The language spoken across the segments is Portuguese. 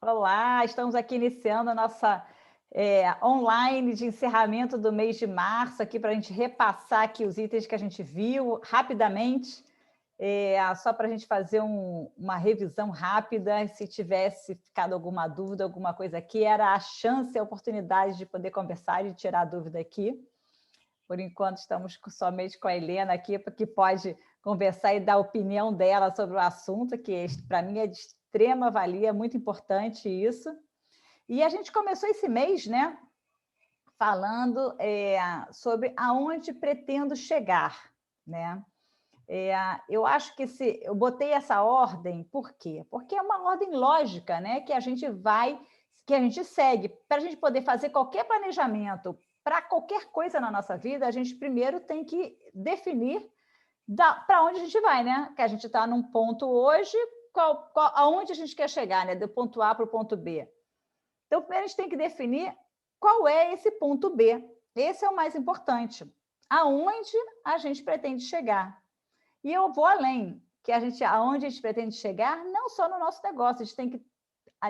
Olá, estamos aqui iniciando a nossa online de encerramento do mês de março, aqui para a gente repassar aqui os itens que a gente viu rapidamente, só para a gente fazer uma revisão rápida. Se tivesse ficado alguma dúvida, alguma coisa aqui, era a chance, a oportunidade de poder conversar e tirar a dúvida aqui. Por enquanto, estamos somente com a Helena aqui, que pode conversar e dar a opinião dela sobre o assunto, que para mim é de extrema valia, muito importante isso. E a gente começou esse mês, né, falando sobre aonde pretendo chegar, né? Eu acho que eu botei essa ordem, por quê? Porque é uma ordem lógica, né? Que a gente segue. Para a gente poder fazer qualquer planejamento para qualquer coisa na nossa vida, a gente primeiro tem que definir para onde a gente vai, né? Que a gente está num ponto hoje, aonde a gente quer chegar, né? Do ponto A para o ponto B. Então, primeiro a gente tem que definir qual é esse ponto B. Esse é o mais importante. Aonde a gente pretende chegar. E eu vou além, aonde a gente pretende chegar, não só no nosso negócio, a gente tem que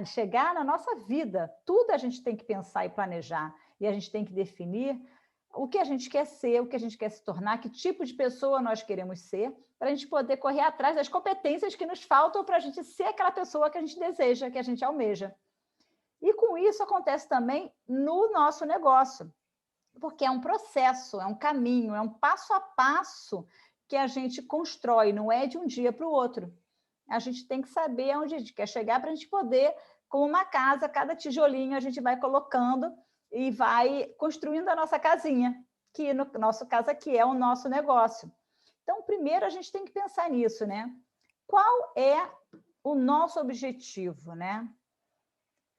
chegar na nossa vida. Tudo a gente tem que pensar e planejar. E a gente tem que definir o que a gente quer ser, o que a gente quer se tornar, que tipo de pessoa nós queremos ser, para a gente poder correr atrás das competências que nos faltam para a gente ser aquela pessoa que a gente deseja, que a gente almeja. E com isso acontece também no nosso negócio, porque é um processo, é um caminho, é um passo a passo que a gente constrói, não é de um dia para o outro. A gente tem que saber aonde a gente quer chegar para a gente poder, como uma casa, cada tijolinho a gente vai colocando e vai construindo a nossa casinha, que no nosso caso aqui é o nosso negócio. Então, primeiro a gente tem que pensar nisso, né? Qual é o nosso objetivo, né?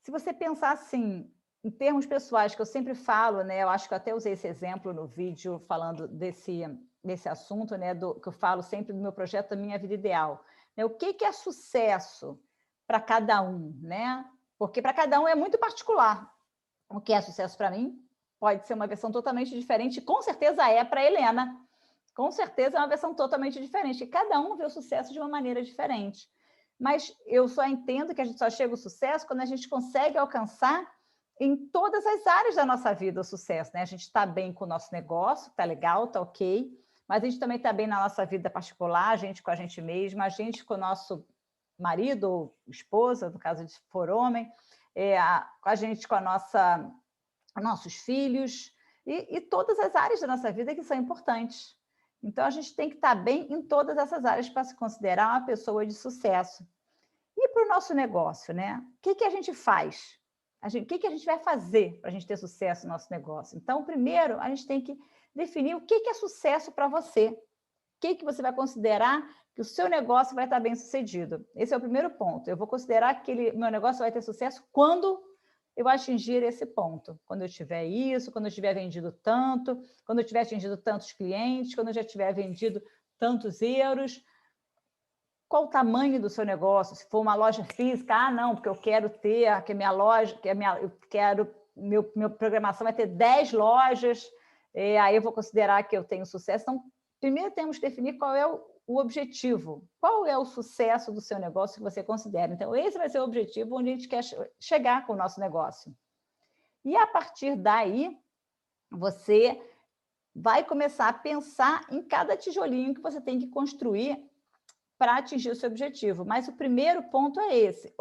Se você pensar assim, em termos pessoais, que eu sempre falo, né? Eu acho que eu até usei esse exemplo no vídeo falando desse assunto, né? Que eu falo sempre do meu projeto da Minha Vida Ideal. O que é sucesso para cada um, né? Porque para cada um é muito particular. O que é sucesso para mim pode ser uma versão totalmente diferente, com certeza é para a Helena. Com certeza é uma versão totalmente diferente. E cada um vê o sucesso de uma maneira diferente. Mas eu só entendo que a gente só chega ao sucesso quando a gente consegue alcançar em todas as áreas da nossa vida o sucesso, né? A gente está bem com o nosso negócio, está legal, está ok, mas a gente também está bem na nossa vida particular, a gente com a gente mesma, a gente com o nosso marido ou esposa, no caso de se for homem, a gente com nossos filhos e todas as áreas da nossa vida que são importantes. Então, a gente tem que estar bem em todas essas áreas para se considerar uma pessoa de sucesso. E para o nosso negócio, né? O que a gente faz? O que a gente vai fazer para a gente ter sucesso no nosso negócio? Então, primeiro, a gente tem que definir o que é sucesso para você. O que você vai considerar que o seu negócio vai estar bem sucedido? Esse é o primeiro ponto. Eu vou considerar que meu negócio vai ter sucesso quando eu atingir esse ponto. Quando eu tiver isso, quando eu tiver vendido tanto, quando eu tiver atingido tantos clientes, quando eu já tiver vendido tantos euros. Qual o tamanho do seu negócio? Se for uma loja física, não, porque eu quero ter, que a minha loja, eu quero, minha programação vai ter 10 lojas, aí eu vou considerar que eu tenho sucesso. Então, primeiro temos que definir qual é o objetivo, qual é o sucesso do seu negócio que você considera. Então, esse vai ser o objetivo onde a gente quer chegar com o nosso negócio. E, a partir daí, você vai começar a pensar em cada tijolinho que você tem que construir para atingir o seu objetivo. Mas o primeiro ponto é esse,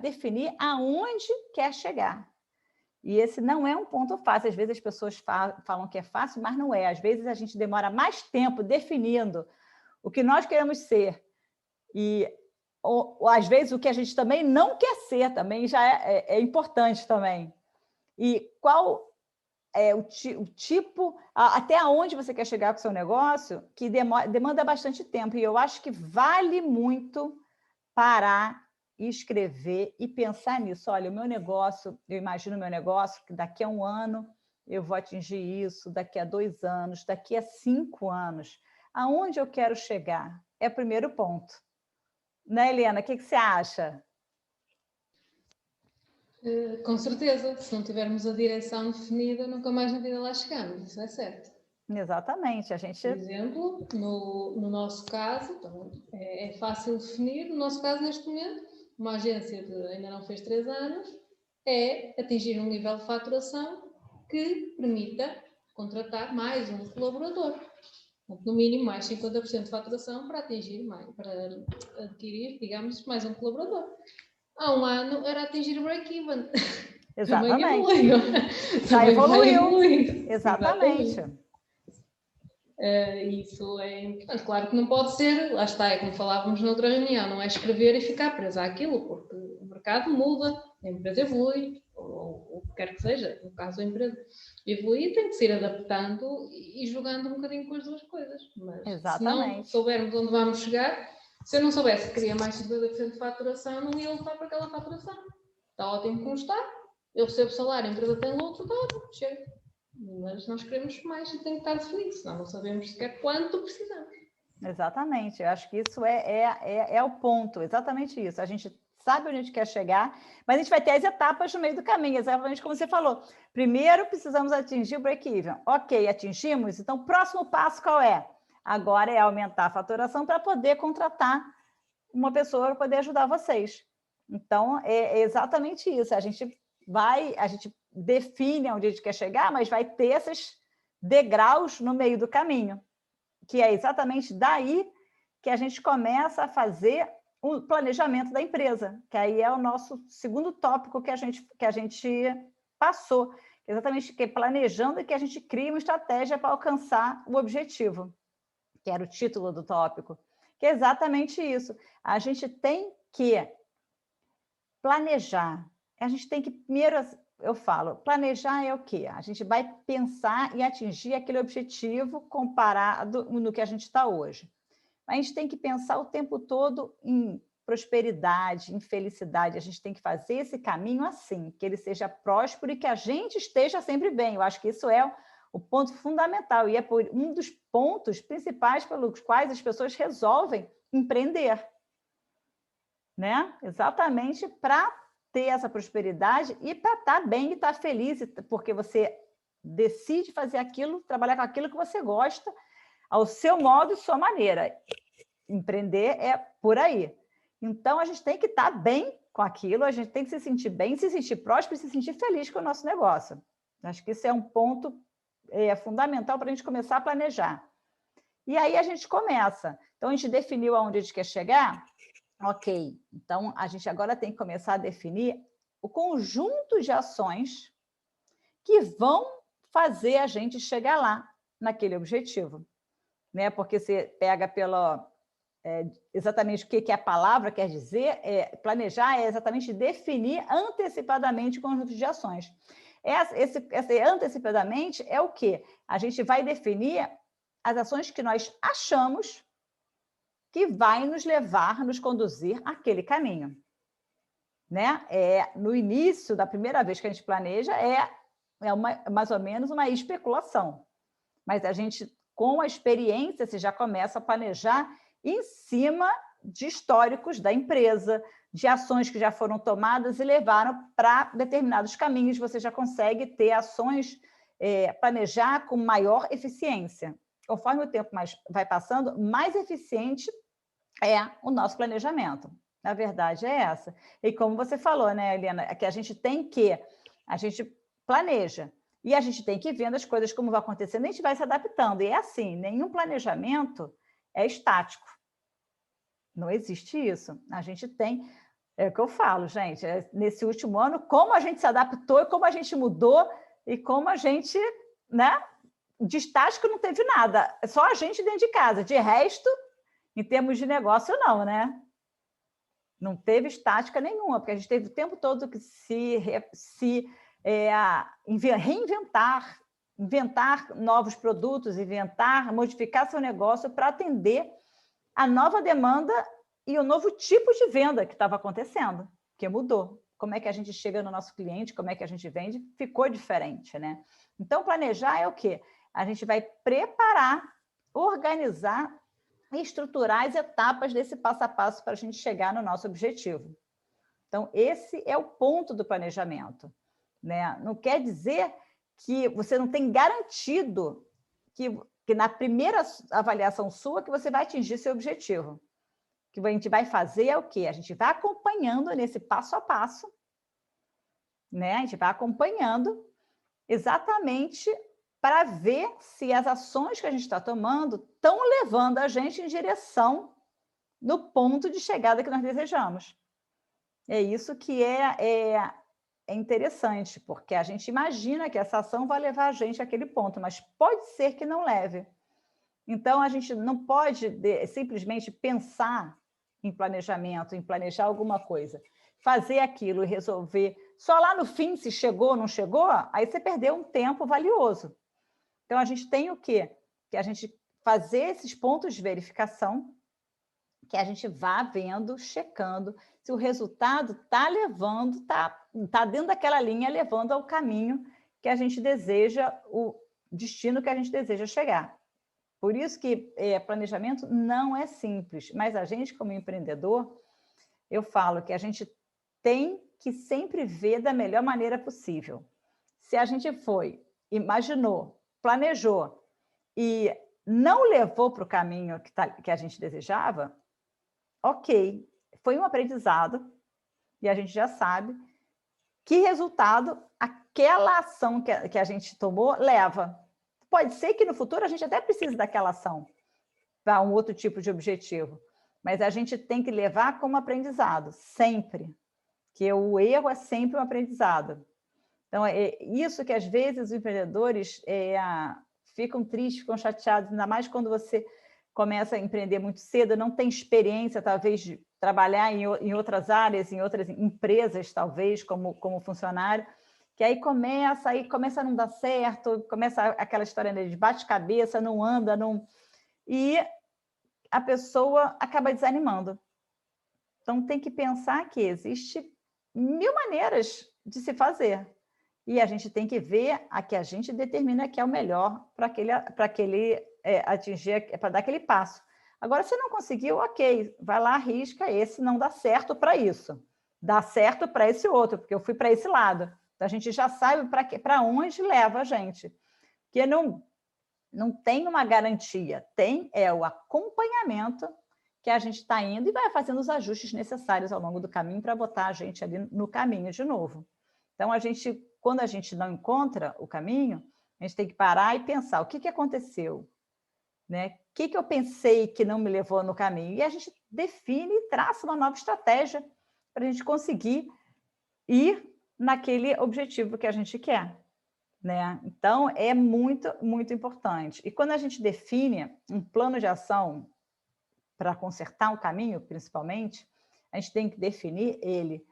definir aonde quer chegar. E esse não é um ponto fácil. Às vezes as pessoas falam que é fácil, mas não é. Às vezes a gente demora mais tempo definindo o que nós queremos ser ou às vezes o que a gente também não quer ser também já é importante também. E qual o tipo, até onde você quer chegar com o seu negócio, que demanda bastante tempo. E eu acho que vale muito parar, escrever e pensar nisso. Olha, o meu negócio, eu imagino o meu negócio que daqui a 1 ano eu vou atingir isso, daqui a 2 anos, daqui a 5 anos. Aonde eu quero chegar? É o primeiro ponto. Né, Helena? O que você acha? Com certeza, se não tivermos a direção definida, nunca mais na vida lá chegamos, isso é certo. Exatamente, a gente... Por exemplo, no nosso caso, então, é fácil definir, no nosso caso, neste momento, uma agência ainda não fez 3 anos, é atingir um nível de faturação que permita contratar mais um colaborador. No mínimo, mais 50% de faturação para atingir para adquirir, digamos, mais um colaborador. Há um ano era atingir o break-even. Exatamente. Já evoluiu. Exatamente. Isso é importante. Claro que não pode ser, lá está, é como falávamos noutra reunião, não é escrever e ficar preso àquilo, porque o mercado muda, a empresa evolui, ou o que quer que seja, no caso da empresa evolui, e tem que se ir adaptando e jogando um bocadinho com as duas coisas. Mas exatamente. Se não soubermos onde vamos chegar, se eu não soubesse que queria mais 50% de faturação, não ia lutar para aquela faturação. Está ótimo como está, eu recebo salário, a empresa tem lucro, está ótimo, chega. Mas nós queremos mais e tem que estar definido, senão não sabemos sequer quanto precisamos. Exatamente, eu acho que isso é o ponto, exatamente isso. A gente sabe onde a gente quer chegar, mas a gente vai ter as etapas no meio do caminho, exatamente como você falou. Primeiro, precisamos atingir o break-even. Ok, atingimos, então o próximo passo qual é? Agora é aumentar a faturação para poder contratar uma pessoa para poder ajudar vocês. Então, é exatamente isso. A gente define onde a gente quer chegar, mas vai ter esses degraus no meio do caminho, que é exatamente daí que a gente começa a fazer o planejamento da empresa, que aí é o nosso segundo tópico que a gente passou, exatamente que é planejando que a gente cria uma estratégia para alcançar o objetivo, que era o título do tópico, que é exatamente isso. A gente tem que planejar. A gente tem que, primeiro, eu falo, planejar é o quê? A gente vai pensar e atingir aquele objetivo comparado no que a gente está hoje. A gente tem que pensar o tempo todo em prosperidade, em felicidade. A gente tem que fazer esse caminho assim, que ele seja próspero e que a gente esteja sempre bem. Eu acho que isso é o ponto fundamental e é um dos pontos principais pelos quais as pessoas resolvem empreender, né? Exatamente para ter essa prosperidade e para estar bem e estar feliz, porque você decide fazer aquilo, trabalhar com aquilo que você gosta, ao seu modo e sua maneira. Empreender é por aí. Então, a gente tem que estar bem com aquilo, a gente tem que se sentir bem, se sentir próspero e se sentir feliz com o nosso negócio. Acho que isso é um ponto fundamental para a gente começar a planejar. E aí a gente começa. Então, a gente definiu aonde a gente quer chegar. Ok, então a gente agora tem que começar a definir o conjunto de ações que vão fazer a gente chegar lá, naquele objetivo. Né? Porque você pega exatamente o que a palavra quer dizer, planejar é exatamente definir antecipadamente o conjunto de ações. Esse antecipadamente é o quê? A gente vai definir as ações que nós achamos que vai nos levar, nos conduzir àquele caminho. Né? No início, da primeira vez que a gente planeja, mais ou menos uma especulação. Mas a gente, com a experiência, você já começa a planejar em cima de históricos da empresa, de ações que já foram tomadas e levaram para determinados caminhos, você já consegue ter ações, planejar com maior eficiência. Conforme o tempo vai passando, mais eficiente é o nosso planejamento. Na verdade, é essa. E como você falou, né, Helena, é que a gente planeja, e a gente tem que ir vendo as coisas como vão acontecendo, a gente vai se adaptando. E é assim, nenhum planejamento é estático. Não existe isso. A gente tem... É o que eu falo, gente, nesse último ano, como a gente se adaptou, e como a gente mudou, e como a gente... né, de estático não teve nada. É só a gente dentro de casa. De resto, em termos de negócio, não, né? Não teve estática nenhuma, porque a gente teve o tempo todo que reinventar, inventar novos produtos, modificar seu negócio para atender a nova demanda e o novo tipo de venda que estava acontecendo, que mudou. Como é que a gente chega no nosso cliente, como é que a gente vende, ficou diferente, né? Então, planejar é o quê? A gente vai preparar, organizar e estruturar as etapas desse passo a passo para a gente chegar no nosso objetivo. Então, esse é o ponto do planejamento. Né? Não quer dizer que você não tem garantido que na primeira avaliação sua que você vai atingir seu objetivo. que a gente vai fazer é o quê? A gente vai acompanhando nesse passo a passo, né? A gente vai acompanhando exatamente para ver se as ações que a gente está tomando estão levando a gente em direção no ponto de chegada que nós desejamos. É isso que é interessante, porque a gente imagina que essa ação vai levar a gente àquele ponto, mas pode ser que não leve. Então, a gente não pode simplesmente pensar em planejamento, em planejar alguma coisa, fazer aquilo e resolver. Só lá no fim, se chegou ou não chegou, aí você perdeu um tempo valioso. Então, a gente tem o quê? Que a gente fazer esses pontos de verificação, que a gente vá vendo, checando, se o resultado está levando, está dentro daquela linha, levando ao caminho que a gente deseja, o destino que a gente deseja chegar. Por isso que planejamento não é simples, mas a gente, como empreendedor, eu falo que a gente tem que sempre ver da melhor maneira possível. Se a gente imaginou, planejou e não levou para o caminho que a gente desejava, ok, foi um aprendizado e a gente já sabe que resultado aquela ação que a gente tomou leva. Pode ser que no futuro a gente até precise daquela ação para um outro tipo de objetivo, mas a gente tem que levar como aprendizado, sempre, que o erro é sempre um aprendizado. Então, é isso que às vezes os empreendedores ficam tristes, ficam chateados, ainda mais quando você começa a empreender muito cedo, não tem experiência, talvez, de trabalhar em outras áreas, em outras empresas, talvez, como funcionário, que aí começa a não dar certo, começa aquela história de bate-cabeça, não anda, e a pessoa acaba desanimando. Então, tem que pensar que existe 1000 maneiras de se fazer. E a gente tem que ver a que a gente determina que é o melhor para aquele atingir, para dar aquele passo. Agora, se não conseguiu, ok, vai lá, arrisca, esse não dá certo para isso. Dá certo para esse outro, porque eu fui para esse lado. Então, a gente já sabe para onde leva a gente. Porque não tem uma garantia, tem o acompanhamento que a gente está indo e vai fazendo os ajustes necessários ao longo do caminho para botar a gente ali no caminho de novo. Então, quando a gente não encontra o caminho, a gente tem que parar e pensar o que aconteceu, né? O que eu pensei que não me levou no caminho? E a gente define e traça uma nova estratégia para a gente conseguir ir naquele objetivo que a gente quer, né? Então, é muito, muito importante. E quando a gente define um plano de ação para consertar o caminho, principalmente, a gente tem que definir ele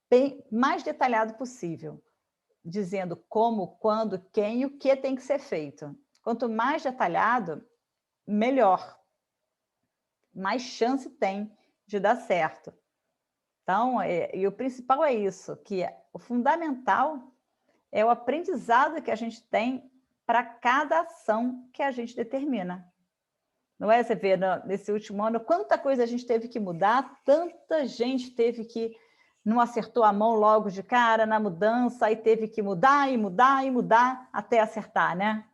bem mais detalhado possível, dizendo como, quando, quem e o que tem que ser feito. Quanto mais detalhado, melhor. Mais chance tem de dar certo. Então, e o principal é isso, que o fundamental é o aprendizado que a gente tem para cada ação que a gente determina. Não é? Você vê, nesse último ano, quanta coisa a gente teve que mudar, tanta gente teve que não acertou a mão logo de cara na mudança, aí teve que mudar e mudar e mudar até acertar, né?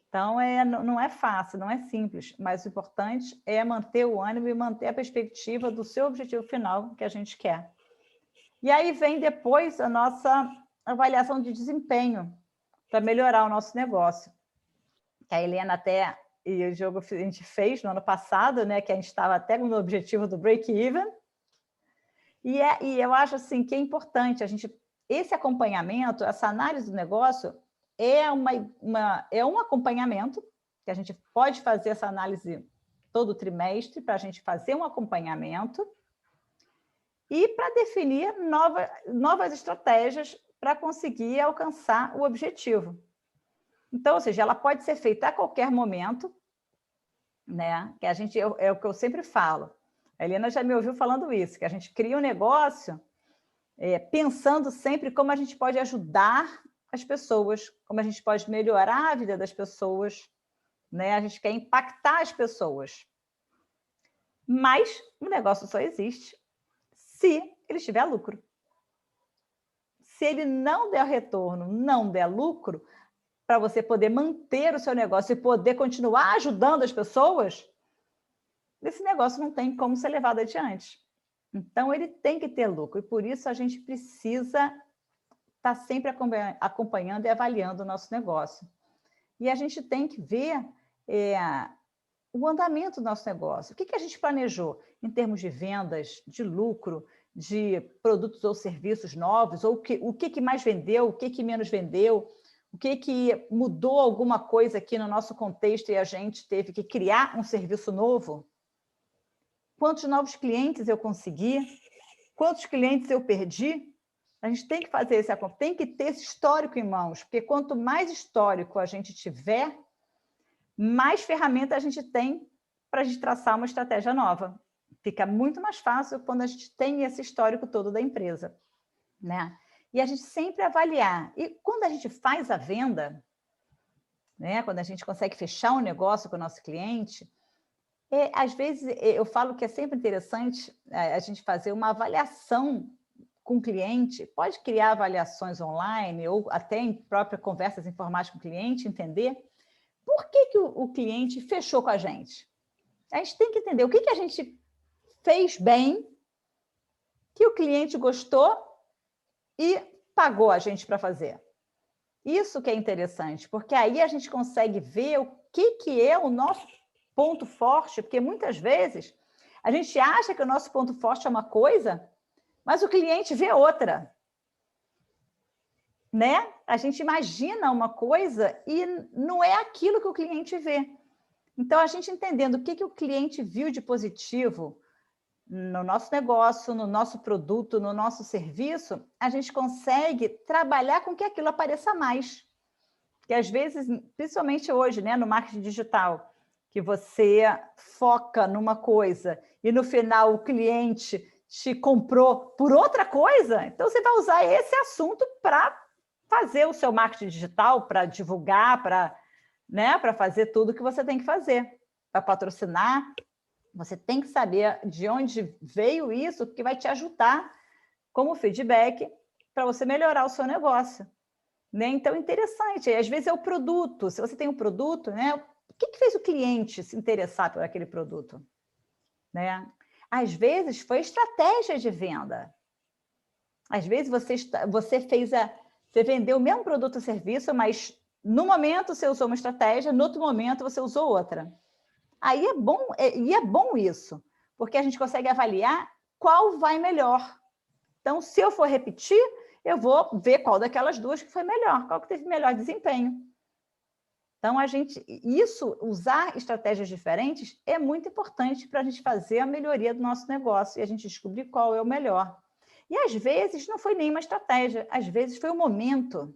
Então, não é fácil, não é simples, mas o importante é manter o ânimo e manter a perspectiva do seu objetivo final que a gente quer. E aí vem depois a nossa avaliação de desempenho para melhorar o nosso negócio. Que a Helena até e o Diogo a gente fez no ano passado, né? Que a gente estava até no objetivo do break-even. E eu acho assim que é importante esse acompanhamento, essa análise do negócio é um acompanhamento que a gente pode fazer essa análise todo trimestre para a gente fazer um acompanhamento e para definir novas estratégias para conseguir alcançar o objetivo. Então, ou seja, ela pode ser feita a qualquer momento, né? Que é o que eu sempre falo. A Helena já me ouviu falando isso, que a gente cria um negócio pensando sempre como a gente pode ajudar as pessoas, como a gente pode melhorar a vida das pessoas, né? A gente quer impactar as pessoas. Mas o negócio só existe se ele tiver lucro. Se ele não der retorno, não der lucro, para você poder manter o seu negócio e poder continuar ajudando as pessoas, esse negócio não tem como ser levado adiante. Então, ele tem que ter lucro, e por isso a gente precisa estar sempre acompanhando e avaliando o nosso negócio. E a gente tem que ver o andamento do nosso negócio. O que a gente planejou em termos de vendas, de lucro, de produtos ou serviços novos, ou o que mais vendeu, o que menos vendeu, o que mudou alguma coisa aqui no nosso contexto e a gente teve que criar um serviço novo? Quantos novos clientes eu consegui? Quantos clientes eu perdi? A gente tem que fazer esse acompanhamento, tem que ter esse histórico em mãos, porque quanto mais histórico a gente tiver, mais ferramenta a gente tem para a gente traçar uma estratégia nova. Fica muito mais fácil quando a gente tem esse histórico todo da empresa, né? E a gente sempre avaliar. E quando a gente faz a venda, né, quando a gente consegue fechar um negócio com o nosso cliente, às vezes eu falo que é sempre interessante a gente fazer uma avaliação com o cliente, pode criar avaliações online ou até em próprias conversas informais com o cliente, entender por que o cliente fechou com a gente. A gente tem que entender o que a gente fez bem, que o cliente gostou e pagou a gente para fazer. Isso que é interessante, porque aí a gente consegue ver o que é o nosso ponto forte, porque muitas vezes a gente acha que o nosso ponto forte é uma coisa, mas o cliente vê outra. Né? A gente imagina uma coisa e não é aquilo que o cliente vê. Então, a gente entendendo o que o cliente viu de positivo no nosso negócio, no nosso produto, no nosso serviço, a gente consegue trabalhar com que aquilo apareça mais. Porque, às vezes, principalmente hoje, né, no marketing digital, que você foca numa coisa e, no final, o cliente te comprou por outra coisa, então você vai usar esse assunto para fazer o seu marketing digital, para divulgar, para, né, para fazer tudo o que você tem que fazer. Para patrocinar, você tem que saber de onde veio isso, que vai te ajudar como feedback para você melhorar o seu negócio. Né? Então, interessante. Às vezes é o produto. Se você tem um produto, né, o que fez o cliente se interessar por aquele produto? Né? Às vezes foi estratégia de venda. Às vezes você fez você vendeu o mesmo produto ou serviço, mas no momento você usou uma estratégia, no outro momento você usou outra. Aí é bom isso, porque a gente consegue avaliar qual vai melhor. Então, se eu for repetir, eu vou ver qual daquelas duas que foi melhor, qual que teve melhor desempenho. Então, usar estratégias diferentes é muito importante para a gente fazer a melhoria do nosso negócio e a gente descobrir qual é o melhor. E, às vezes, não foi nenhuma estratégia, às vezes foi o momento.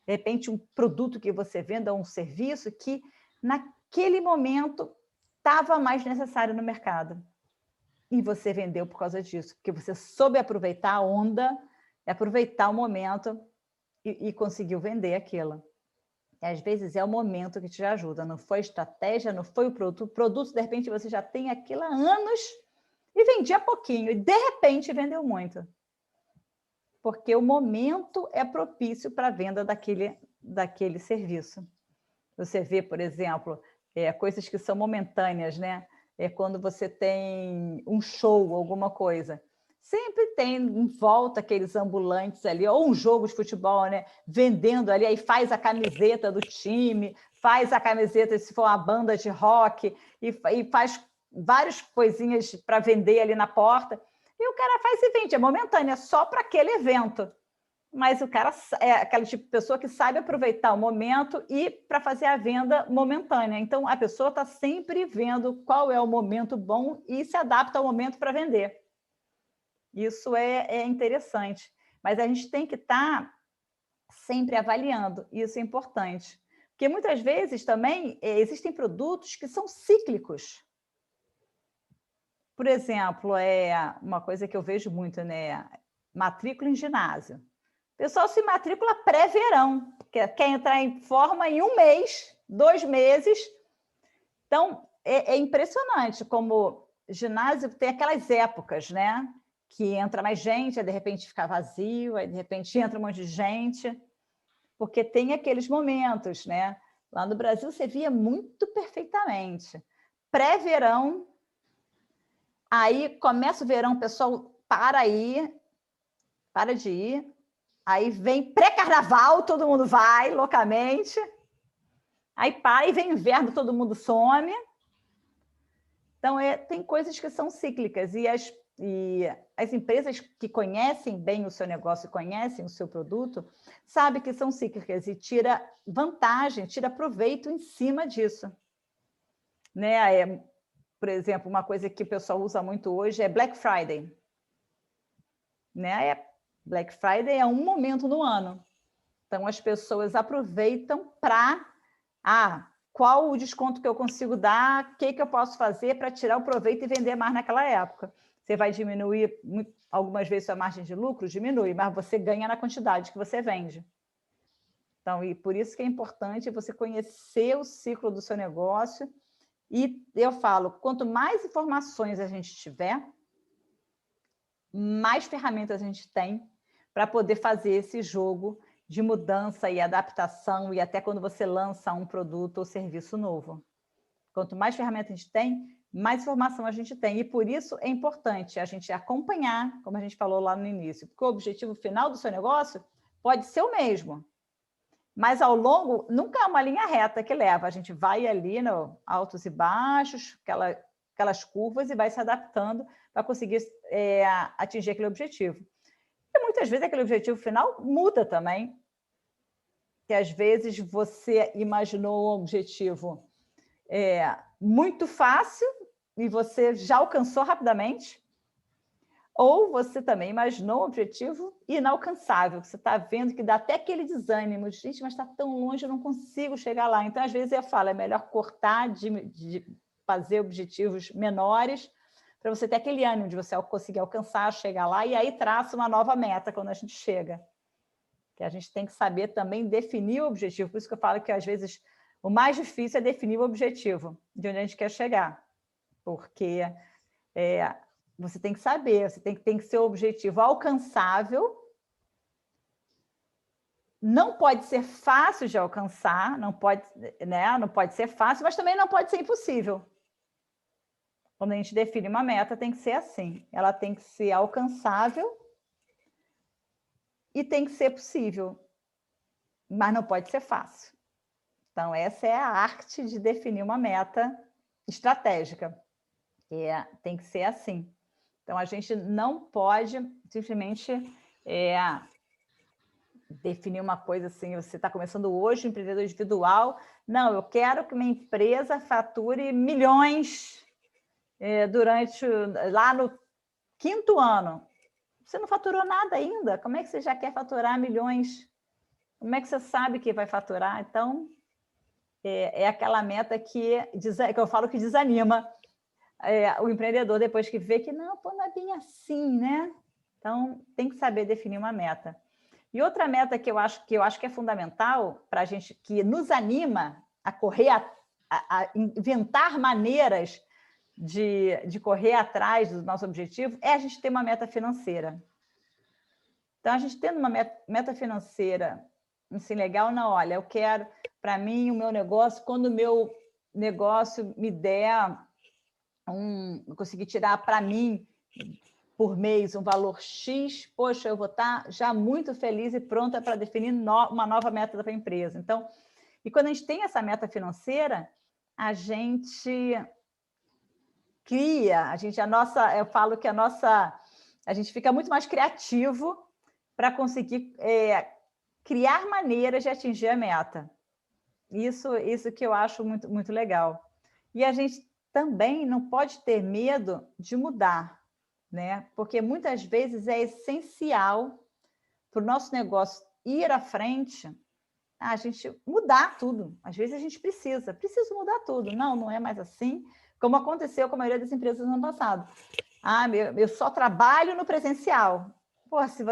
De repente, um produto que você venda, um serviço que, naquele momento, estava mais necessário no mercado. E você vendeu por causa disso, porque você soube aproveitar a onda, aproveitar o momento e conseguiu vender aquilo. E, às vezes, é o momento que te ajuda, não foi estratégia, não foi o produto. O produto, de repente, você já tem aquilo há anos e vendia pouquinho, e, de repente, vendeu muito. Porque o momento é propício para a venda daquele serviço. Você vê, por exemplo, coisas que são momentâneas, né? Quando você tem um show, alguma coisa. Sempre tem em volta aqueles ambulantes ali, ou um jogo de futebol, né? Vendendo ali, aí faz a camiseta do time, faz a camiseta, se for uma banda de rock, e faz várias coisinhas para vender ali na porta. E o cara faz e vende, é momentâneo, é só para aquele evento. Mas o cara é aquela tipo de pessoa que sabe aproveitar o momento e para fazer a venda momentânea. Então, a pessoa está sempre vendo qual é o momento bom e se adapta ao momento para vender. Isso é interessante. Mas a gente tem que estar sempre avaliando, isso é importante. Porque muitas vezes também existem produtos que são cíclicos. Por exemplo, uma coisa que eu vejo muito, né? Matrícula em ginásio. O pessoal se matricula pré-verão, quer entrar em forma em 1 mês, 2 meses. Então, é impressionante como ginásio tem aquelas épocas, né? Que entra mais gente, aí de repente fica vazio, aí de repente entra um monte de gente, porque tem aqueles momentos, né? Lá no Brasil você via muito perfeitamente. Pré-verão, Aí começa o verão, o pessoal para de ir. Aí vem pré-carnaval, todo mundo vai loucamente. Aí para e vem inverno, todo mundo some. Então, tem coisas que são cíclicas. E as empresas que conhecem bem o seu negócio, conhecem o seu produto, sabem que são cíclicas e tira vantagem, tira proveito em cima disso. Né? Por exemplo, uma coisa que o pessoal usa muito hoje é Black Friday. Né? Black Friday é um momento no ano. Então, as pessoas aproveitam para... qual o desconto que eu consigo dar? O que eu posso fazer para tirar o proveito e vender mais naquela época? Você vai diminuir, algumas vezes, sua margem de lucro? Diminui, mas você ganha na quantidade que você vende. Então, e por isso que é importante você conhecer o ciclo do seu negócio. E eu falo, quanto mais informações a gente tiver, mais ferramentas a gente tem para poder fazer esse jogo de mudança e adaptação, e até quando você lança um produto ou serviço novo. Quanto mais ferramentas a gente tem, mais informação a gente tem. E por isso é importante a gente acompanhar, como a gente falou lá no início, porque o objetivo final do seu negócio pode ser o mesmo, mas ao longo nunca é uma linha reta que leva. A gente vai ali no altos e baixos, aquelas curvas, e vai se adaptando para conseguir atingir aquele objetivo. E muitas vezes aquele objetivo final muda também. Que às vezes você imaginou um objetivo muito fácil e você já alcançou rapidamente, ou você também imaginou um objetivo inalcançável, que você está vendo que dá até aquele desânimo, de, gente, mas está tão longe, eu não consigo chegar lá. Então, às vezes eu falo, é melhor cortar, de fazer objetivos menores, para você ter aquele ânimo de você conseguir alcançar, chegar lá, e aí traça uma nova meta quando a gente chega. Que a gente tem que saber também definir o objetivo. Por isso que eu falo que, às vezes, o mais difícil é definir o objetivo, de onde a gente quer chegar. Porque você tem que saber, tem que ser o objetivo alcançável, não pode ser fácil de alcançar, não pode ser fácil, mas também não pode ser impossível. Quando a gente define uma meta, tem que ser assim. Ela tem que ser alcançável e tem que ser possível, mas não pode ser fácil. Então, essa é a arte de definir uma meta estratégica. Tem que ser assim. Então, a gente não pode simplesmente definir uma coisa assim, você está começando hoje, empreendedor individual, não, eu quero que minha empresa fature milhões lá no 5º ano. Você não faturou nada ainda, como é que você já quer faturar milhões? Como é que você sabe que vai faturar? Então, é aquela meta que eu falo que desanima o empreendedor depois que vê que não é bem assim, né? Então, tem que saber definir uma meta. E outra meta que eu acho que é fundamental para a gente, que nos anima a correr, a inventar maneiras de correr atrás do nosso objetivo, é a gente ter uma meta financeira. Então, a gente tendo uma meta financeira assim, legal, não, olha, eu quero, para mim, o meu negócio, quando o meu negócio me der eu conseguir tirar para mim por mês um valor X, poxa, eu vou estar já muito feliz e pronta para definir uma nova meta para a empresa. Então, e quando a gente tem essa meta financeira, a gente cria, eu falo que a gente fica muito mais criativo para conseguir criar maneiras de atingir a meta. Isso que eu acho muito, muito legal. E a gente também não pode ter medo de mudar, né? Porque muitas vezes é essencial para o nosso negócio ir à frente, a gente mudar tudo. Às vezes a gente precisa mudar tudo. Não é mais assim, como aconteceu com a maioria das empresas no ano passado. Eu só trabalho no presencial. Pô, se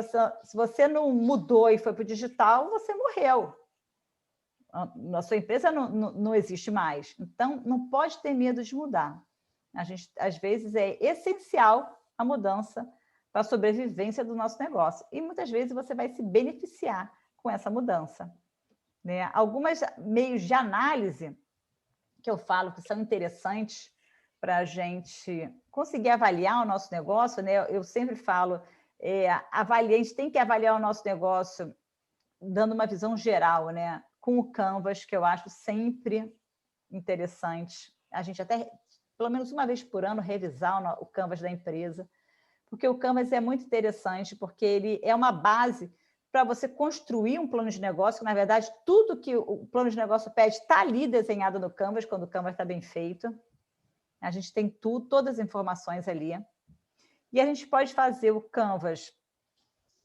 você não mudou e foi para o digital, você morreu. A sua empresa não existe mais. Então, não pode ter medo de mudar. Às vezes, é essencial a mudança para a sobrevivência do nosso negócio. E, muitas vezes, você vai se beneficiar com essa mudança. Né? Alguns meios de análise que eu falo que são interessantes para a gente conseguir avaliar o nosso negócio, né? Eu sempre falo, a gente tem que avaliar o nosso negócio dando uma visão geral, né? Com o Canvas, que eu acho sempre interessante. A gente até, pelo menos uma vez por ano, revisar o Canvas da empresa, porque o Canvas é muito interessante, porque ele é uma base para você construir um plano de negócio, que, na verdade, tudo que o plano de negócio pede está ali desenhado no Canvas, quando o Canvas está bem feito. A gente tem tudo, todas as informações ali. E a gente pode fazer o Canvas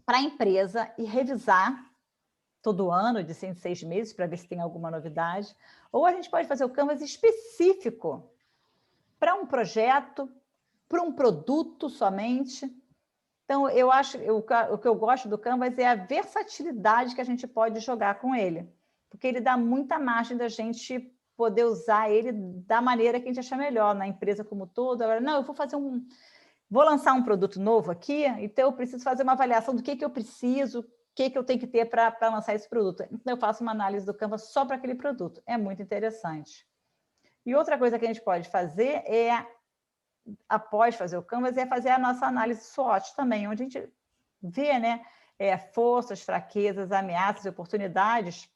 para a empresa e revisar todo ano, de 6 meses, para ver se tem alguma novidade. Ou a gente pode fazer o Canvas específico para um projeto, para um produto somente. Então, eu acho, o que eu gosto do Canvas é a versatilidade que a gente pode jogar com ele, porque ele dá muita margem da gente poder usar ele da maneira que a gente achar melhor, na empresa como todo. Agora, não, eu vou lançar um produto novo aqui, então eu preciso fazer uma avaliação do que eu preciso, o que eu tenho que ter para lançar esse produto. Então, eu faço uma análise do Canvas só para aquele produto. É muito interessante. E outra coisa que a gente pode fazer após fazer o Canvas, é fazer a nossa análise SWOT também, onde a gente vê, né, forças, fraquezas, ameaças e oportunidades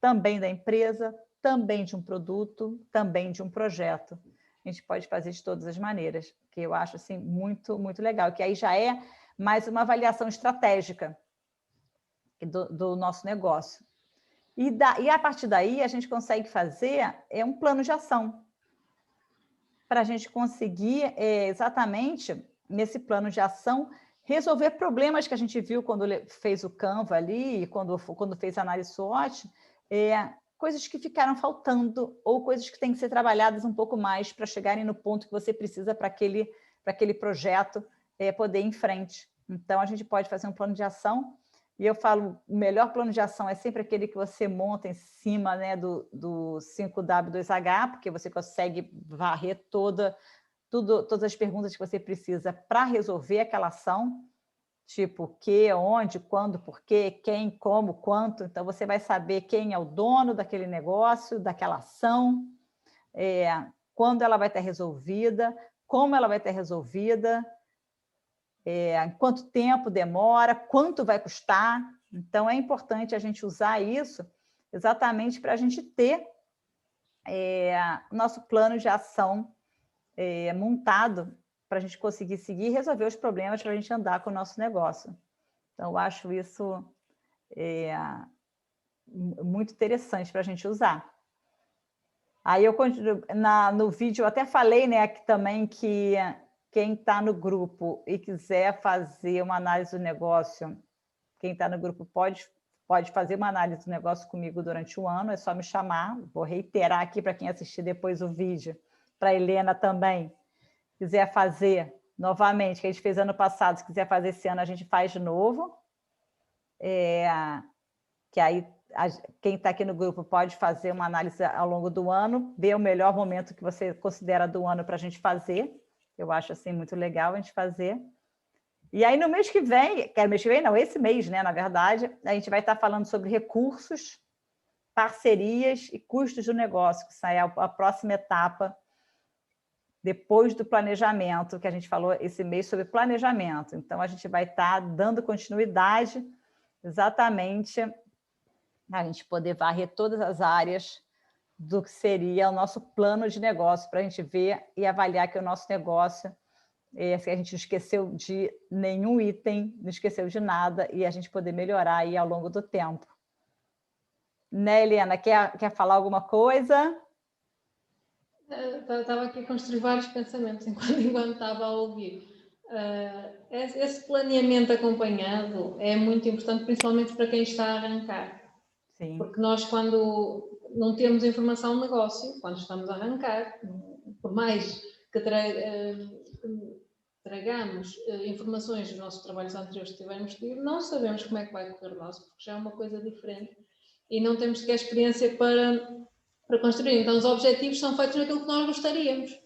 também da empresa, também de um produto, também de um projeto. A gente pode fazer de todas as maneiras, que eu acho assim, muito, muito legal, que aí já é mais uma avaliação estratégica do nosso negócio. E a partir daí, a gente consegue fazer um plano de ação, para a gente conseguir exatamente, nesse plano de ação, resolver problemas que a gente viu quando fez o Canva ali, quando fez a análise SWOT, coisas que ficaram faltando ou coisas que têm que ser trabalhadas um pouco mais para chegarem no ponto que você precisa para aquele projeto poder ir em frente. Então, a gente pode fazer um plano de ação. E eu falo, o melhor plano de ação é sempre aquele que você monta em cima, né, do 5W2H, porque você consegue varrer todas as perguntas que você precisa para resolver aquela ação, tipo o que, onde, quando, por quê, quem, como, quanto. Então, você vai saber quem é o dono daquele negócio, daquela ação, quando ela vai estar resolvida, como ela vai estar resolvida, quanto tempo demora, quanto vai custar. Então, é importante a gente usar isso exatamente para a gente ter nosso plano de ação montado para a gente conseguir seguir e resolver os problemas para a gente andar com o nosso negócio. Então, eu acho isso muito interessante para a gente usar. Aí, no vídeo, eu até falei, né, aqui também que quem está no grupo e quiser fazer uma análise do negócio, quem está no grupo pode fazer uma análise do negócio comigo durante o ano, é só me chamar. Vou reiterar aqui para quem assistir depois o vídeo, para a Helena também, quiser fazer novamente, que a gente fez ano passado, se quiser fazer esse ano, a gente faz de novo. Que aí quem está aqui no grupo pode fazer uma análise ao longo do ano, ver o melhor momento que você considera do ano para a gente fazer. Eu acho assim muito legal a gente fazer. E aí, no mês que vem, não, esse mês, né, na verdade, a gente vai estar falando sobre recursos, parcerias e custos do negócio, que é a próxima etapa depois do planejamento, que a gente falou esse mês sobre planejamento. Então, a gente vai estar dando continuidade exatamente a gente poder varrer todas as áreas do que seria o nosso plano de negócio, para a gente ver e avaliar que o nosso negócio, se a gente não esqueceu de nenhum item, não esqueceu de nada, e a gente poder melhorar aí ao longo do tempo. Né, Helena? Quer falar alguma coisa? Estava aqui a construir vários pensamentos enquanto estava a ouvir. Esse planeamento acompanhado é muito importante, principalmente para quem está a arrancar. Sim. Porque nós, quando não temos informação de negócio, quando estamos a arrancar, por mais que tragamos informações dos nossos trabalhos anteriores que tivemos tido, não sabemos como é que vai correr o nosso, porque já é uma coisa diferente e não temos sequer experiência para construir. Então, os objetivos são feitos naquilo que nós gostaríamos.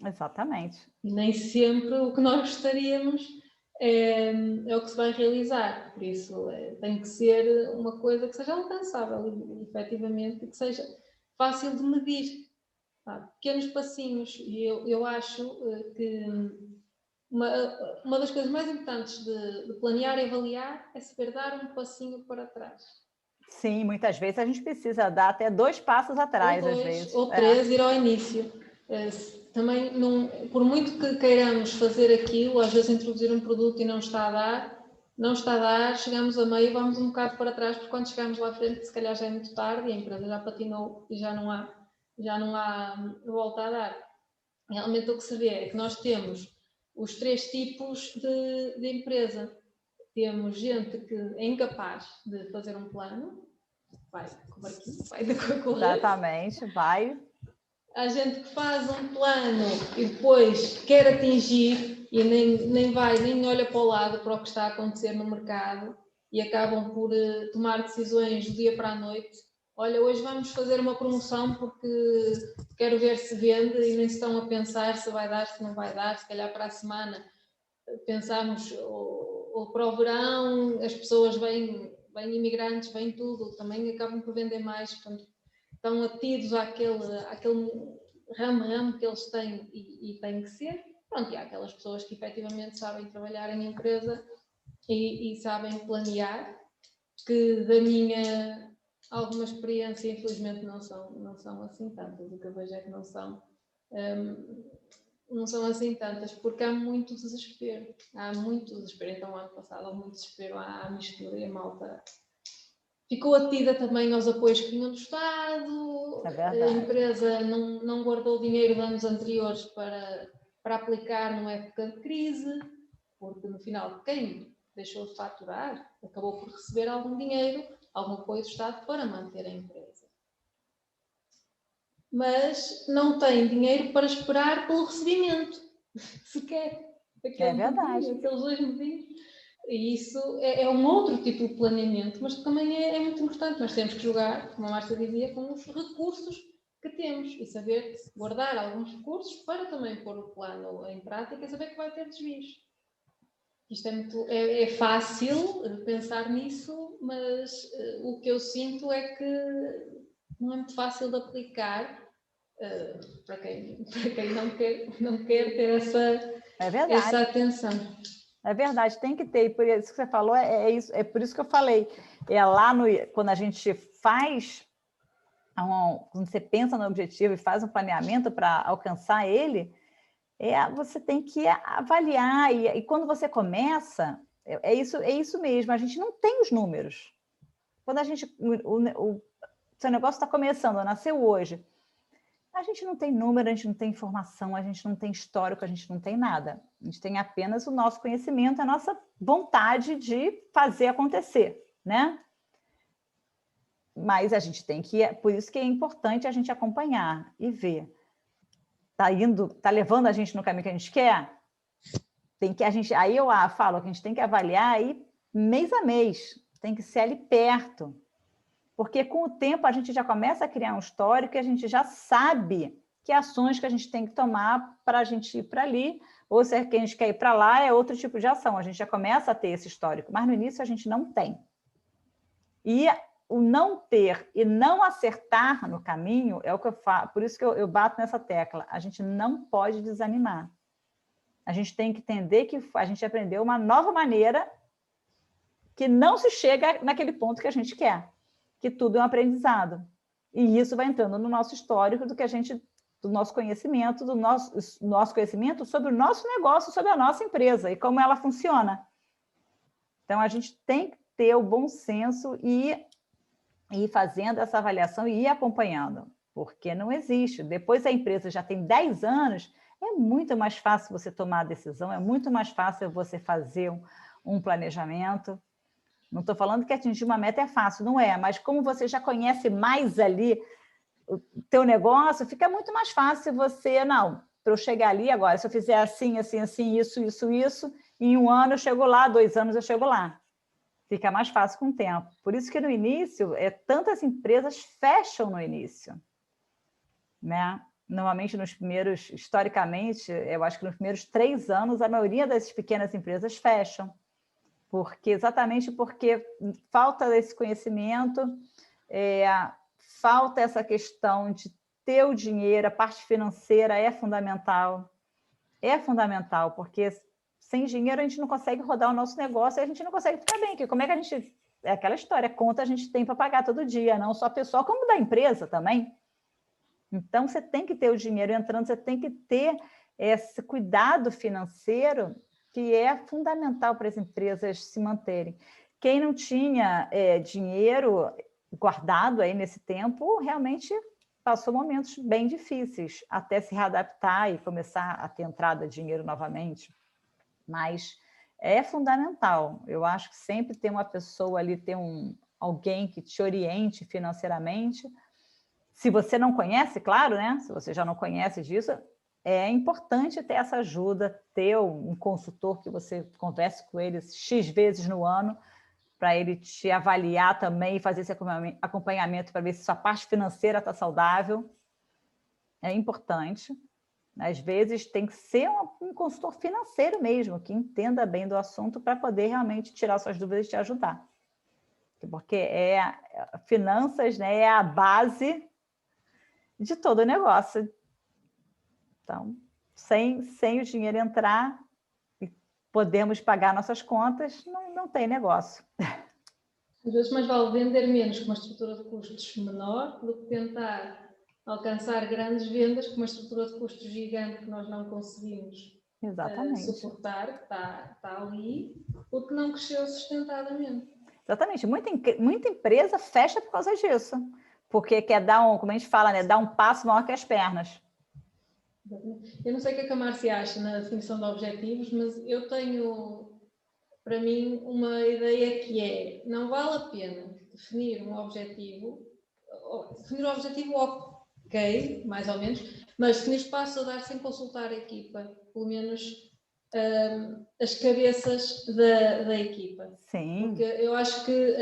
Exatamente. E nem sempre o que nós gostaríamos é o que se vai realizar. Por isso, tem que ser uma coisa que seja alcançável, efetivamente, e que seja fácil de medir. pequenos passinhos. E eu acho que uma das coisas mais importantes de planear e avaliar é saber dar um passinho para trás. Sim, muitas vezes a gente precisa dar até 2 passos atrás, Ou às 2 vezes. ou 3, ir ao início. Também, por muito que queiramos fazer aquilo, às vezes introduzir um produto e não está a dar, chegamos a meio, vamos um bocado para trás, porque quando chegamos lá à frente, se calhar já é muito tarde e a empresa já patinou e já não há volta a dar. Realmente o que se vê é que nós temos os 3 tipos de empresa. Temos gente que é incapaz de fazer um plano, vai com o barquinho, vai correr. Exatamente, vai. Há gente que faz um plano e depois quer atingir e nem olha para o lado, para o que está a acontecer no mercado e acabam por tomar decisões do dia para a noite. Olha, hoje vamos fazer uma promoção porque quero ver se vende e nem estão a pensar se vai dar, se não vai dar, se calhar para a semana pensamos ou para o verão as pessoas vêm imigrantes, vêm tudo, também acabam por vender mais, portanto estão atidos àquele ramo que eles têm e tem que ser. Pronto, e há aquelas pessoas que efetivamente sabem trabalhar em empresa e sabem planear, que da minha alguma experiência, infelizmente, não são assim tantas. O que eu vejo é que não são assim tantas, porque há muito desespero. Então, ano passado, há muito desespero à mistura e a malta ficou atida também aos apoios que vinham do Estado, a empresa não guardou dinheiro de anos anteriores para aplicar numa época de crise, porque no final quem deixou de faturar acabou por receber algum dinheiro, algum apoio do Estado para manter a empresa. Mas não tem dinheiro para esperar pelo recebimento, sequer. É verdade. Aqueles 2 meses. E isso é um outro tipo de planeamento, mas que também é muito importante. Nós temos que jogar, como a Márcia dizia, com os recursos que temos e saber guardar alguns recursos para também pôr o plano em prática e saber que vai ter desvios. Isto é fácil pensar nisso, mas o que eu sinto é que não é muito fácil de aplicar para quem não quer ter essa atenção. É verdade, tem que ter, e por isso que você falou, é por isso que eu falei. Quando a gente faz, quando você pensa no objetivo e faz um planeamento para alcançar ele, você tem que avaliar, e quando você começa, é isso mesmo, a gente não tem os números. Quando o seu negócio está começando, nasceu hoje, a gente não tem número, a gente não tem informação, a gente não tem histórico, a gente não tem nada. A gente tem apenas o nosso conhecimento, a nossa vontade de fazer acontecer, né? Mas a gente tem que... Por isso que é importante a gente acompanhar e ver. Tá levando a gente no caminho que a gente quer? Aí eu falo que a gente tem que avaliar aí mês a mês, tem que ser ali perto. Porque com o tempo a gente já começa a criar um histórico e a gente já sabe que ações que a gente tem que tomar para a gente ir para ali, ou se é que a gente quer ir para lá, é outro tipo de ação. A gente já começa a ter esse histórico, mas no início a gente não tem. E o não ter e não acertar no caminho é o que eu falo, por isso que eu bato nessa tecla. A gente não pode desanimar. A gente tem que entender que a gente aprendeu uma nova maneira que não se chega naquele ponto que a gente quer. Que tudo é um aprendizado. E isso vai entrando no nosso histórico do nosso conhecimento, do nosso conhecimento sobre o nosso negócio, sobre a nossa empresa e como ela funciona. Então, a gente tem que ter o bom senso e ir fazendo essa avaliação e ir acompanhando, porque não existe. Depois a empresa já tem 10 anos, é muito mais fácil você tomar a decisão, é muito mais fácil você fazer um planejamento. Não estou falando que atingir uma meta é fácil, não é, mas como você já conhece mais ali o teu negócio, fica muito mais fácil você, para eu chegar ali agora, se eu fizer assim, assim, assim, isso, em 1 ano eu chego lá, 2 anos eu chego lá. Fica mais fácil com o tempo. Por isso que no início, tantas empresas fecham no início, né? Normalmente historicamente, eu acho que nos primeiros 3 anos, a maioria dessas pequenas empresas fecham. Exatamente porque falta esse conhecimento, falta essa questão de ter o dinheiro, a parte financeira é fundamental. É fundamental, porque sem dinheiro a gente não consegue rodar o nosso negócio e a gente não consegue ficar bem. Porque como é que a gente... É aquela história, conta a gente tem para pagar todo dia, não só pessoal, como da empresa também. Então, você tem que ter o dinheiro entrando, você tem que ter esse cuidado financeiro que é fundamental para as empresas se manterem. Quem não tinha dinheiro guardado aí nesse tempo, realmente passou momentos bem difíceis, até se readaptar e começar a ter entrada de dinheiro novamente. Mas é fundamental. Eu acho que sempre ter uma pessoa ali, ter alguém que te oriente financeiramente. Se você não conhece, claro, né? Se você já não conhece disso, é importante ter essa ajuda, ter um consultor que você converse com ele X vezes no ano, para ele te avaliar também e fazer esse acompanhamento para ver se sua parte financeira está saudável. É importante. Às vezes tem que ser um consultor financeiro mesmo, que entenda bem do assunto para poder realmente tirar suas dúvidas e te ajudar. Porque finanças, né, é a base de todo o negócio. Então, sem o dinheiro entrar e podemos pagar nossas contas, não tem negócio. Às vezes mais vale vender menos com uma estrutura de custos menor do que tentar alcançar grandes vendas com uma estrutura de custos gigante que nós não conseguimos suportar, que está ali, porque não cresceu sustentadamente. Exatamente. Muita empresa fecha por causa disso, porque quer dar como a gente fala, né, dar um passo maior que as pernas. Eu não sei o que é que a Márcia acha na definição de objetivos, mas eu tenho, para mim, uma ideia que é, não vale a pena definir um objetivo, ok, mais ou menos, mas definir espaço a dar sem consultar a equipa, pelo menos as cabeças da equipa. Sim. Porque eu acho que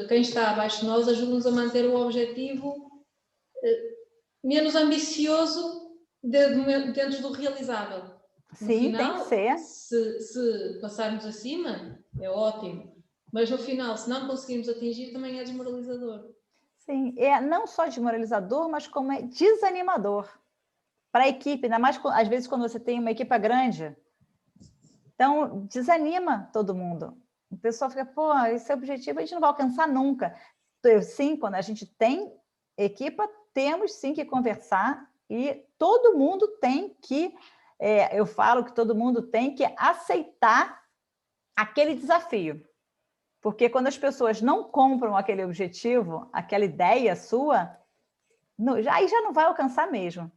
quem está abaixo de nós ajuda-nos a manter o objetivo menos ambicioso dentro do realizável. No Sim, final, tem que ser. Se passarmos acima, é ótimo. Mas no final, se não conseguirmos atingir, também é desmoralizador. Sim, é não só desmoralizador, mas como é desanimador para a equipe, ainda mais às vezes quando você tem uma equipe grande. Então, desanima todo mundo. O pessoal fica, pô, esse objetivo a gente não vai alcançar nunca. Sim, quando a gente tem equipa, temos sim que conversar e todo mundo tem que, eu falo que todo mundo tem que aceitar aquele desafio. Porque quando as pessoas não compram aquele objetivo, aquela ideia sua, aí já não vai alcançar mesmo.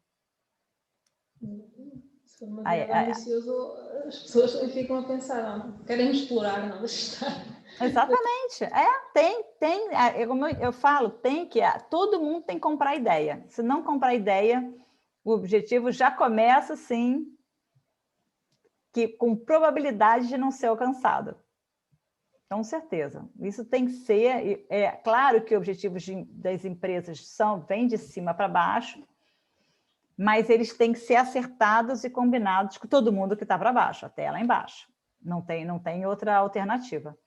Se for demasiado ambicioso, as pessoas ficam a pensar, não, querem explorar, não, deixa estar. Exatamente. Como eu falo, todo mundo tem que comprar ideia. Se não comprar ideia, o objetivo já começa, assim, com probabilidade de não ser alcançado. Com certeza. Isso tem que ser... É claro que objetivos das empresas vêm de cima para baixo, mas eles têm que ser acertados e combinados com todo mundo que está para baixo, até lá embaixo. Não tem outra alternativa.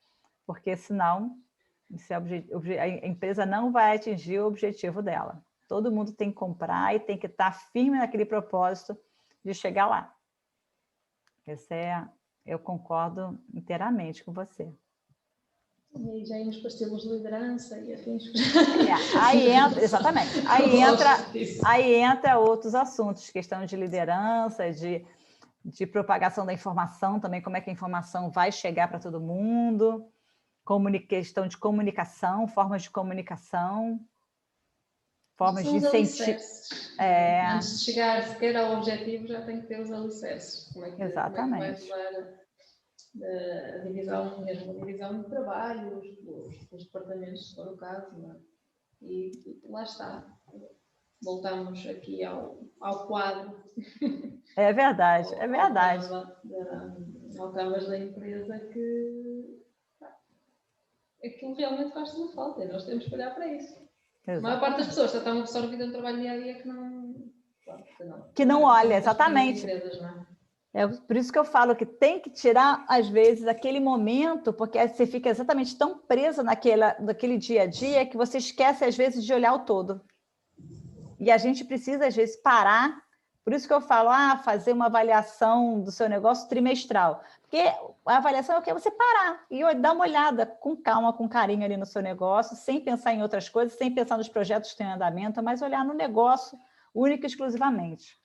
Porque, senão, a empresa não vai atingir o objetivo dela. Todo mundo tem que comprar e tem que estar firme naquele propósito de chegar lá. Eu concordo inteiramente com você. E já íamos para estilos de liderança e afins. Exatamente. Aí entra outros assuntos, questão de liderança, de propagação da informação também, como é que a informação vai chegar para todo mundo, questão de comunicação, formas de comunicação, formas de incentivo. Antes de chegar sequer ao objetivo, já tem que ter os alicerces. Exatamente. Como é que vai levar a divisão, mesmo a divisão de trabalho, os departamentos, se for o caso, não é? E lá está. Voltamos aqui ao quadro. É verdade, é verdade. Ao canvas da empresa que aquilo realmente faz uma falta. E nós temos que olhar para isso. Exatamente. A maior parte das pessoas já estão absorvidas no trabalho dia a dia que não olha, exatamente. Empresas, não é? É por isso que eu falo que tem que tirar, às vezes, aquele momento, porque você fica exatamente tão presa naquele dia a dia que você esquece, às vezes, de olhar o todo. E a gente precisa, às vezes, parar. Por isso que eu falo, fazer uma avaliação do seu negócio trimestral. Porque a avaliação é o que? Você parar e dar uma olhada com calma, com carinho ali no seu negócio, sem pensar em outras coisas, sem pensar nos projetos que têm em andamento, mas olhar no negócio única e exclusivamente.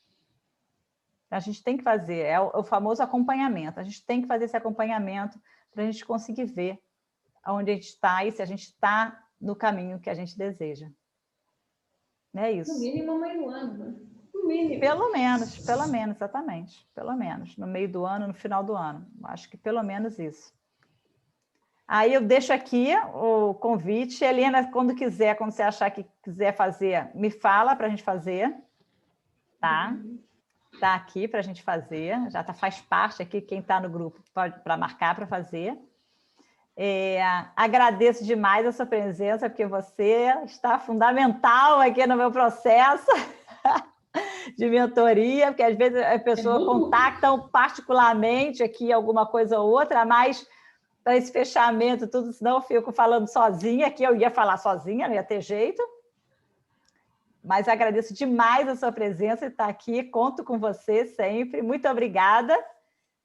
A gente tem que fazer, é o famoso acompanhamento. A gente tem que fazer esse acompanhamento para a gente conseguir ver onde a gente está e se a gente está no caminho que a gente deseja. É isso. No mínimo, meio do ano, né? No mínimo. Pelo menos, exatamente. Pelo menos, no meio do ano, no final do ano. Acho que pelo menos isso. Aí eu deixo aqui o convite. Helena, quando quiser, quando você achar que quiser fazer, me fala para a gente fazer. Tá? Está aqui para a gente fazer. Já faz parte aqui, quem está no grupo, para marcar para fazer. Agradeço demais a sua presença, porque você está fundamental aqui no meu processo de mentoria, porque às vezes a pessoa contacta particularmente aqui alguma coisa ou outra, mas para esse fechamento, tudo, senão eu fico falando sozinha, aqui eu ia falar sozinha, não ia ter jeito. Mas agradeço demais a sua presença e estar aqui, conto com você sempre. Muito obrigada.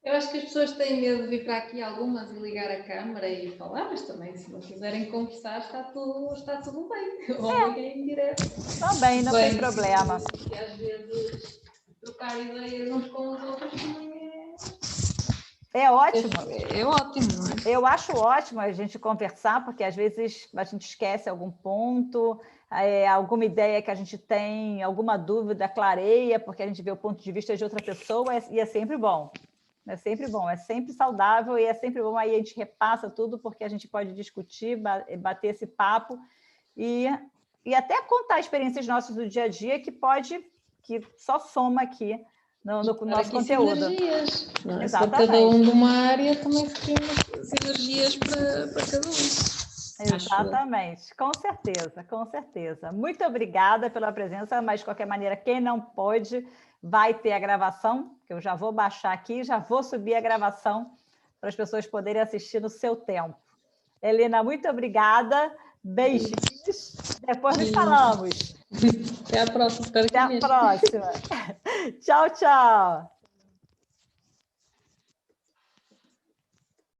Eu acho que as pessoas têm medo de vir para aqui, algumas, e ligar a câmara e falar, mas também, se não quiserem conversar, está tudo bem. Ou liguem em direto. Também, não tem problema. E às vezes, trocar ideias uns com os outros também é ótimo. É ótimo, não é? Eu acho ótimo a gente conversar, porque às vezes a gente esquece algum ponto, alguma ideia que a gente tem, alguma dúvida, clareia, porque a gente vê o ponto de vista de outra pessoa, e é sempre bom. É sempre bom, é sempre saudável e é sempre bom. Aí a gente repassa tudo, porque a gente pode discutir, bater esse papo e até contar experiências nossas do dia a dia que só soma aqui no nosso conteúdo. Sinergias, não é? Exatamente. Cada um de uma área também tem sinergias para cada um. Exatamente, com certeza, com certeza. Muito obrigada pela presença, mas de qualquer maneira, quem não pôde, vai ter a gravação, que eu já vou baixar aqui, já vou subir a gravação para as pessoas poderem assistir no seu tempo. Helena, muito obrigada, beijinhos, depois nos falamos. Até a próxima. Até a próxima. Tchau, tchau.